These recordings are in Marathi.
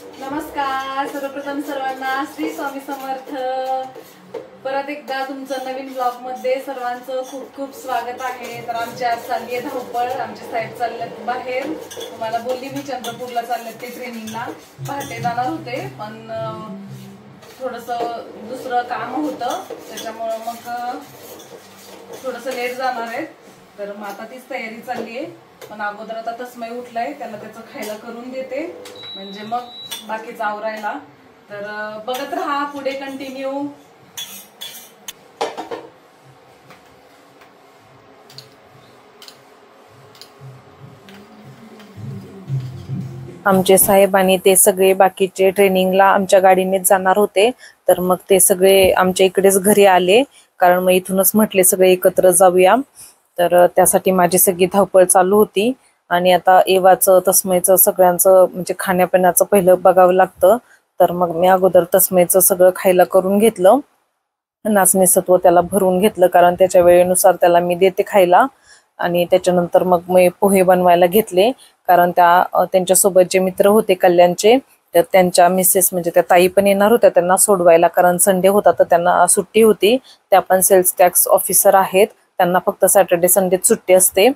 नमस्कार, सर्वप्रथम सर्वांना श्री स्वामी समर्थ. परत एकदा तुमचं नवीन ब्लॉग मध्ये सर्वांचं खूप खूप स्वागत आहे. तर आमची आज चालली आहे धावपळ. आमचे साहेब चाललेत बाहेर. तुम्हाला बोलली मी चंद्रपूरला चाललेत ते ट्रेनिंगला. पहाटे जाणार होते पण थोडंसं दुसरं काम होतं त्याच्यामुळं मग थोडंसं लेट जाणार आहे. तर मग आता तीच तयारी चालली आहे. पण अगोदर आता तस्मै उठलाय, त्याला त्याचं खायला करून देते म्हणजे मग बाकीचं आवरायला. तर बघत राहा पुढे कंटिन्यू. आमचे साहेब आणि ते सगळे बाकीचे ट्रेनिंगला आमच्या गाडीनेच जाणार होते. तर मग ते सगळे आमच्या इकडेच घरी आले, कारण मग इथूनच म्हटले सगळे एकत्र जाऊया. तर त्यासाठी माझी सगळी धावपळ चालू होती. आणि आता एवाचं तस्मयचं सगळ्यांचं म्हणजे खाण्यापिण्याचं पहिलं बघावं लागतं. तर मग मी अगोदर तस्मयचं सगळं खायला करून घेतलं, नाचणी सत्व त्याला भरून घेतलं, कारण त्याच्या वेळेनुसार त्याला मी देते खायला. आणि त्याच्यानंतर मग मी पोहे बनवायला घेतले, कारण त्यांच्यासोबत जे मित्र होते कल्याणचे, तर त्यांच्या मिसेस म्हणजे त्या ताई पण येणार होत्या त्यांना सोडवायला, कारण संडे होता तर त्यांना सुट्टी होती. त्या पण सेल्स टॅक्स ऑफिसर आहेत, त्यांना फक्त सॅटर्डे संडेच सुट्टी असते.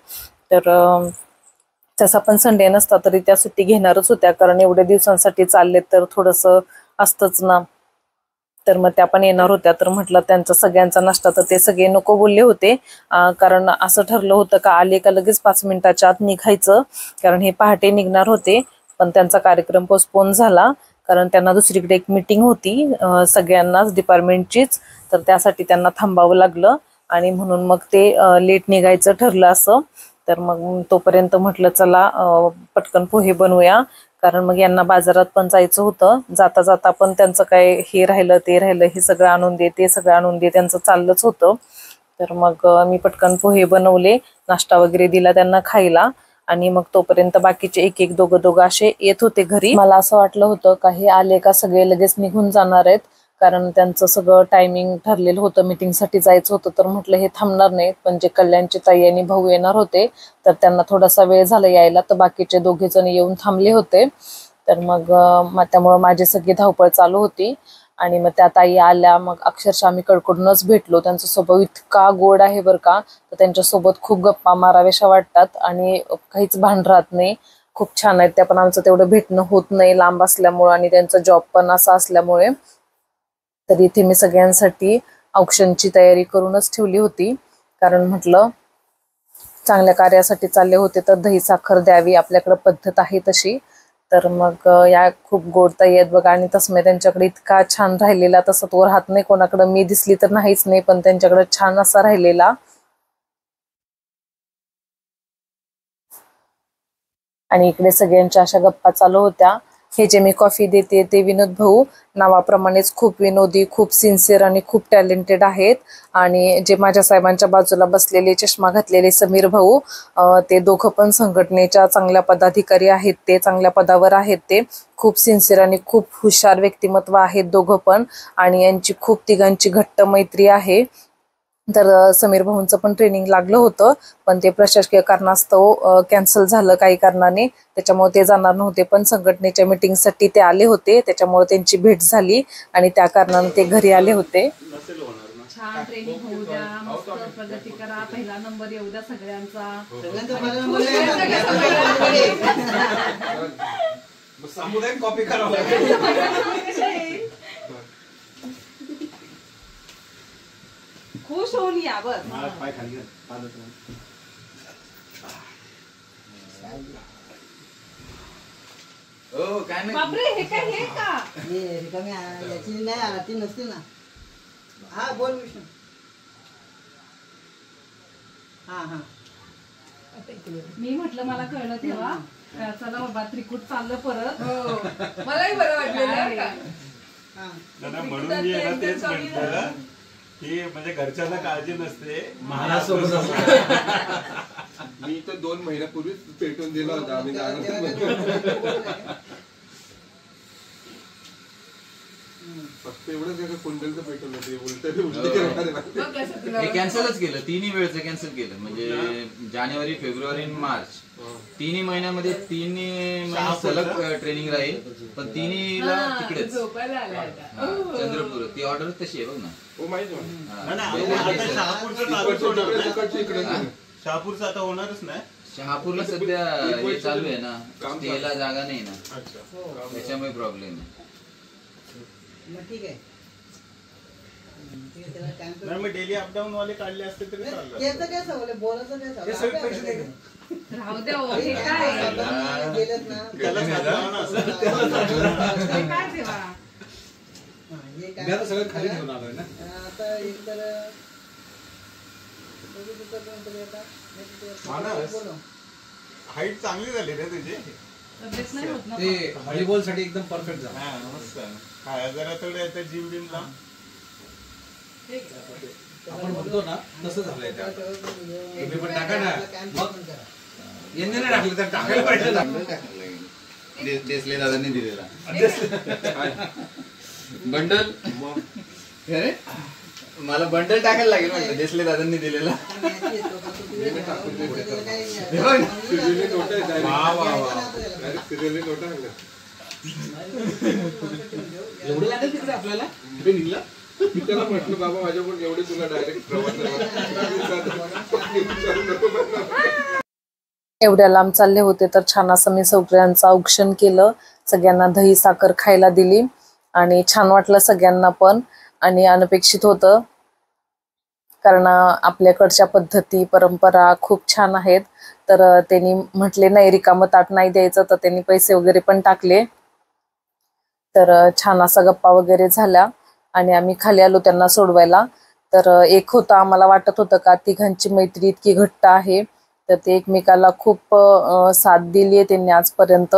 तर तसा पण संडे नसता तरी त्या सुट्टी घेणारच होत्या, कारण एवढ्या दिवसांसाठी चालले तर थोडंसं असतंच ना. तर मग त्या पण येणार होत्या. तर म्हटलं त्यांचा सगळ्यांचा नाश्ता, तर ते सगळे नको बोलले होते, कारण असं ठरलं होतं का आले का लगेच 5 मिनिटाच्या आत निघायचं, कारण हे पहाटे निघणार होते. पण त्यांचा कार्यक्रम पोस्टपोन झाला, कारण त्यांना दुसरीकडे एक मीटिंग होती सगळ्यांनाच डिपार्टमेंटचीच. तर त्यासाठी त्यांना थांबावं लागलं आणि म्हणून मग ते लेट निघायचं ठरलं असं. तर मग तोपर्यंत म्हटलं चला पटकन पोहे बनवूया, कारण मग यांना बाजारात पण जायचं होतं. जाता जाता पण त्यांचं काय हे राहिलं ते राहिलं, हे सगळं आणून दे ते सगळं आणून दे त्यांचं चाललंच होतं. तर मग मी पटकन पोहे बनवले, नाश्ता वगैरे दिला त्यांना खायला. आणि मग तोपर्यंत बाकीचे एक एक दोघं असे येत होते घरी. मला असं वाटलं होतं का हे आले का सगळे लगेच निघून जाणार आहेत, कारण त्यांचं सगळं टायमिंग ठरलेलं होतं, मीटिंगसाठी जायचं होतं. तर म्हटलं हे थांबणार नाहीत. पण जे कल्याणची ताई आणि भाऊ येणार होते तर त्यांना थोडासा वेळ झाला यायला, तर बाकीचे 2 जण येऊन थांबले होते. तर मग त्यामुळे माझी सगळी धावपळ चालू होती. आणि मग त्या ताई आल्या, मग अक्षरशः आम्ही कडकडूनच भेटलो. त्यांचा स्वभाव इतका गोड आहे बरं का, तर त्यांच्यासोबत खूप गप्पा माराव्याशा वाटतात आणि काहीच भान राहत नाही. खूप छान आहेत त्या, पण आमचं तेवढं भेटणं होत नाही लांब असल्यामुळे आणि त्यांचा जॉब पण असा असल्यामुळे. तर इथे मी सगळ्यांसाठी औक्षणची तयारी करूनच ठेवली होती, कारण म्हटलं चांगल्या कार्यासाठी चालले होते तर दही साखर द्यावी, आपल्याकडे पद्धत आहे तशी. तर मग या खूप गोड ताई आहेत बघा. आणि तसं त्यांच्याकडे इतका छान राहिलेला, तसं तो राहत नाही कोणाकडे, मी दिसली तर नाहीच नाही, पण त्यांच्याकडे छान असा राहिलेला. आणि इकडे सगळ्यांच्या अशा गप्पा चालू होत्या. हे जे मी कॉफी देते ते विनोद भाऊ नावाप्रमाणेच खूप विनोदी, खूप सिन्सिअर आणि खूप टॅलेंटेड आहेत. आणि जे माझ्या साहेबांच्या बाजूला बसलेले चष्मा घातलेले समीर भाऊ, ते दोघं पण संघटनेच्या चांगल्या पदाधिकारी आहेत, ते चांगल्या पदावर आहेत. ते खूप सिन्सिअर आणि खूप हुशार व्यक्तिमत्व आहेत दोघं पण, आणि यांची खूप तिघांची घट्ट मैत्री आहे. तर समीर भाऊंचं पण ट्रेनिंग लागलं होतं, पण ते प्रशासकीय कारणास्तव कॅन्सल झालं काही कारणाने, त्याच्यामुळे ते जाणार नव्हते. पण संघटनेच्या मीटिंगसाठी ते आले होते, त्याच्यामुळे त्यांची भेट झाली आणि त्या कारणाने ते घरी आले होते. छान ट्रेनिंग होऊ द्या, मस्त प्रगती करा, पहिला नंबर येऊ द्या सगळ्यांचा. सामुदायिक कॉपी करावं खुश होऊन या बस. पाय खाली बापरे, हे काय हे का रिकामी याची नाही आरती नसते ना. हा बोल विष्णू. हा मी म्हटलं मला कळलं तेव्हा चला बाबा त्रिकूट चाललं परत. मलाही बरं वाटलेलं. म्हणून मी तेच म्हटलं की म्हणजे घरच्यांना काळजी नसते, महाराज मी तर 2 महिन्यापूर्वीच पेटून दिला होता आम्ही. फक्त एवढंच आहे, कुंडलचं पेटवलं ते उलट कॅन्सलच केलं. 3 वेळचं कॅन्सल केलं, म्हणजे जानेवारी, फेब्रुवारी आणि मार्च तिन्ही महिन्यामध्ये तिन्ही महिने सलग ट्रेनिंग राहील, पण तिन्हीला तिकडेच झोपायला आले आता. चंद्रपूर. ती ऑर्डर तशी आहे बघ ना. हो माहिती आहे. शहापूरचं आता होणारच नाही. शहापूरला सध्या हे चालू आहे ना, स्टेला जागा नाही ना, त्याच्यामुळे प्रॉब्लेम आहे. मग ठीक आहे. नाही मग डेली अपडाऊन वाले काढले असते तरी चाललं. त्याचं काय सवय बोलायचं काय सवय राहू द्या हो, हे काय गेलेत ना त्याला साधवावं ना असं. हे काय देवा. हे काय सगळं खाली घेऊन आलोय ना. आता एक तर हाईट चांगली झाली रे तुझी. तब्येत नाही होत ना. ते व्हॉलीबॉल साठी एकदम परफेक्ट झालं. हा मस्त. हा जरा थोडं आता जिम बिम ला आपण म्हणतो ना तसं झालंय ते आता. तुम्ही पण टाका ना. मग यांनी नाही टाकलं तर टाकायला पाहिजे ना. देसले दादांनी दिलेला बंडल. मला बंडल टाकायला लागेल म्हटलं, देसले दादांनी दिलेला. एवढं लागेल तिकडे आपल्याला. कुठे निघला? मी त्याला म्हटलं बाबा माझ्याकडून एवढे तुला डायरेक्ट प्रवास एवढ्या लांब चालले होते तर छान असं मी सगळ्यांचं औक्षण केलं. सगळ्यांना दही साखर खायला दिली आणि छान वाटलं सगळ्यांना पण. आणि अनपेक्षित होतं, कारण आपल्याकडच्या पद्धती परंपरा खूप छान आहेत. तर त्यांनी म्हटले नाही रिकामं ताट नाही द्यायचं, तर त्यांनी पैसे वगैरे पण टाकले. तर छान असा गप्पा वगैरे झाल्या आणि आम्ही खाली आलो त्यांना सोडवायला. तर एक होतं, आम्हाला वाटत होतं का तिघांची मैत्री इतकी घट्ट आहे, तर ते एकमेकाला खूप साथ दिली आहे त्यांनी आजपर्यंत.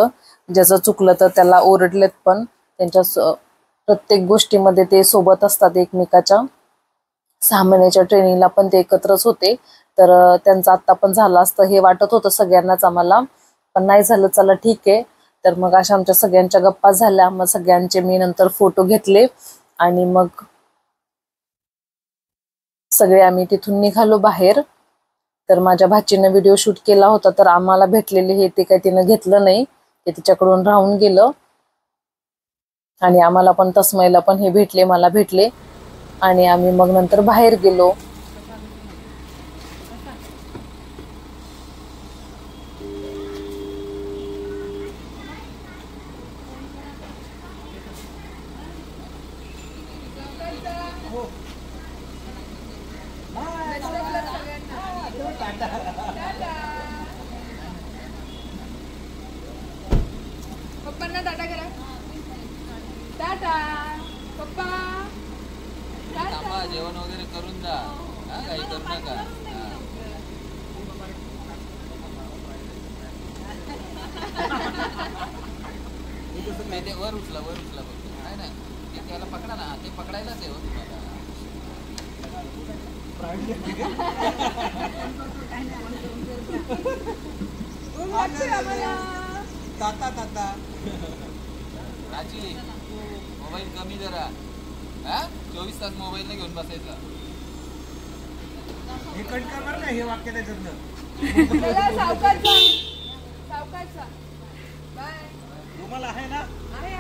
ज्याचं चुकलं तर त्याला ओरडलेत पण. त्यांच्या प्रत्येक गोष्टीमध्ये ते सोबत असतात एकमेकाच्या. 6 महिन्याच्या ट्रेनिंगला पण ते एकत्रच होते. तर त्यांचं आत्ता पण झालं असतं हे वाटत होतं सगळ्यांनाच आम्हाला, पण नाही झालं. चला ठीक आहे. तर मग अशा आमच्या सगळ्यांच्या गप्पा झाल्या. मग सगळ्यांचे मी नंतर फोटो घेतले आणि मग सगळे आम्ही तिथून निघालो बाहेर. तर माझ्या भाचीनं व्हिडिओ शूट केला होता, तर आम्हाला भेटलेले हे ते काही तिनं घेतलं नाही, ते तिच्याकडून राहून गेलं. आणि आम्हाला पण तस्मयला पण हे भेटले, मला भेटले. आणि आम्ही मग नंतर बाहेर गेलो. पप्पांना टाटा करा. टाटा पप्पा. जेवण वगैरे करून जा, काही करू नका. वर उचला नाही नाही, ते त्याला पकडा ना, ते पकडायलाच आहे हो तुम्हाला. प्राची मोबाईल कमी जरा. 24 तास मोबाईल घेऊन बसायचा. हे कट करणार का हे वाक्य त्याच्यातलं? सावकाश बाय. तुम्हाला आहे ना? आहे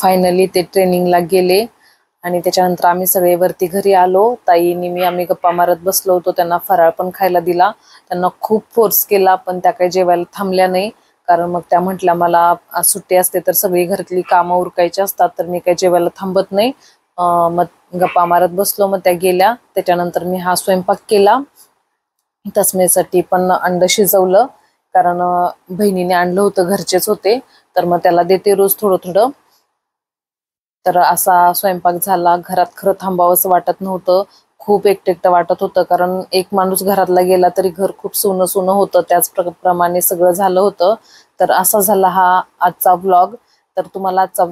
फायनली ते ट्रेनिंगला गेले आणि त्याच्यानंतर आम्ही सगळे वरती घरी आलो. ताईनी मी आम्ही गप्पा मारत बसलो होतो. त्यांना फराळ पण खायला दिला. त्यांना खूप फोर्स केला, पण त्या काही जेवायला थांबल्या नाही. कारण मग त्या म्हटल्या मला आज सुट्टी असते तर सगळी घरातली कामं उरकायची असतात, तर मी काही जेवायला थांबत नाही. मग गप्पा मारत बसलो. मग त्या गेल्या. त्याच्यानंतर मी हा स्वयंपाक केला. तस्मेसाठी पण अंड शिजवलं, कारण बहिणीने आणलं होतं, घरचेच होते. तर मग त्याला देते रोज थोडं थोडं. तर असा स्वयंपाक झाला. घरात खरं थांबावंसं वाटत नव्हतं. खूप एकटं वाटत होतं, कारण एक माणूस घरातला गेला तरी घर खूप सुनं सुनं होतं. त्याचप्रमाणे सगळं झालं होतं. तर असा झाला हा आजचा व्लॉग. तर तुम्हाला आजचा